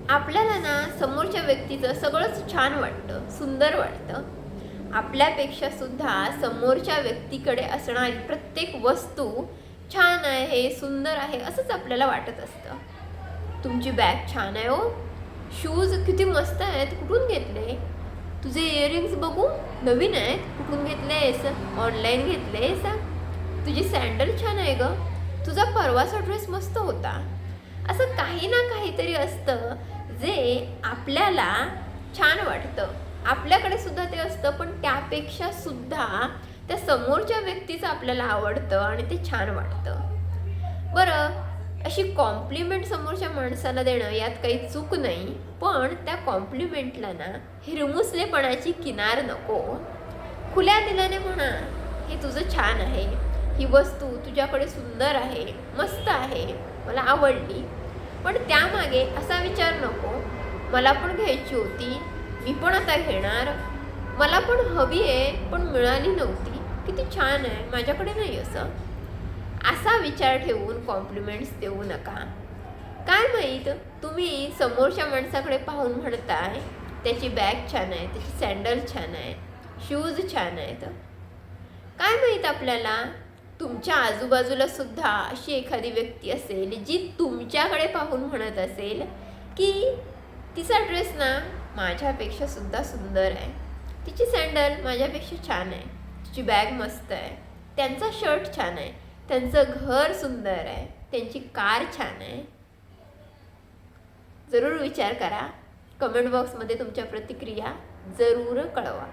आपल्याला ना समोरच्या व्यक्तीचं सगळंच छान वाटतं, सुंदर वाटतं. आपल्यापेक्षा सुद्धा समोरच्या व्यक्तीकडे असणारी प्रत्येक वस्तू छान आहे, सुंदर आहे असंच आपल्याला वाटत असतं. तुमची बॅग छान आहे हो, शूज किती मस्त आहेत, कुठून घेतले? तुझे इयरिंग्स बघू, नवीन आहेत, कुठून घेतलेस? ऑनलाईन घेतलेस? तुझी सॅन्डल छान आहे ग, तुझा परवाचा ड्रेस मस्त होता. असं काही ना काहीतरी असतं जे आपल्याला छान वाटतं. आपल्याकडे सुद्धा ते असतं, पण त्यापेक्षा सुद्धा त्या समोरच्या व्यक्तीचं आपल्याला आवडतं आणि ते छान वाटतं. बरं, अशी कॉम्प्लिमेंट समोरच्या माणसाला देणं यात काही चूक नाही, पण त्या कॉम्प्लिमेंटला ना हिरमुसलेपणाची किनार नको. खुल्या दिलाने म्हणा, हे तुझं छान आहे, ही वस्तू तुझ्याकडे सुंदर आहे, मस्त आहे, मला आवडली. पण त्यामागे असा विचार नको, मला पण घ्यायची होती, मी पण आता घेणार, मला पण हवी आहे पण मिळाली नव्हती, किती छान आहे, माझ्याकडे नाही. असा विचार ठेवून कॉम्प्लिमेंट्स देऊ नका. काय माहीत, तुम्ही समोरच्या माणसाकडे पाहून म्हणताय त्याची बॅग छान आहे, त्याची सॅन्डल छान आहे, शूज छान आहेत. काय माहीत आपल्याला तुमच्या आजूबाजूला सुद्धा अशी एखादी व्यक्ती असेल जी तुमच्याकडे पाहून म्हणत असेल की तिचा ड्रेस ना माझ्यापेक्षा सुद्धा सुंदर आहे, तिची सॅन्डल माझ्यापेक्षा छान आहे, तिची बॅग मस्त आहे, त्यांचा शर्ट छान आहे, त्यांचं घर सुंदर आहे, त्यांची कार छान आहे. जरूर विचार करा. कमेंट बॉक्समध्ये तुमच्या प्रतिक्रिया जरूर कळवा.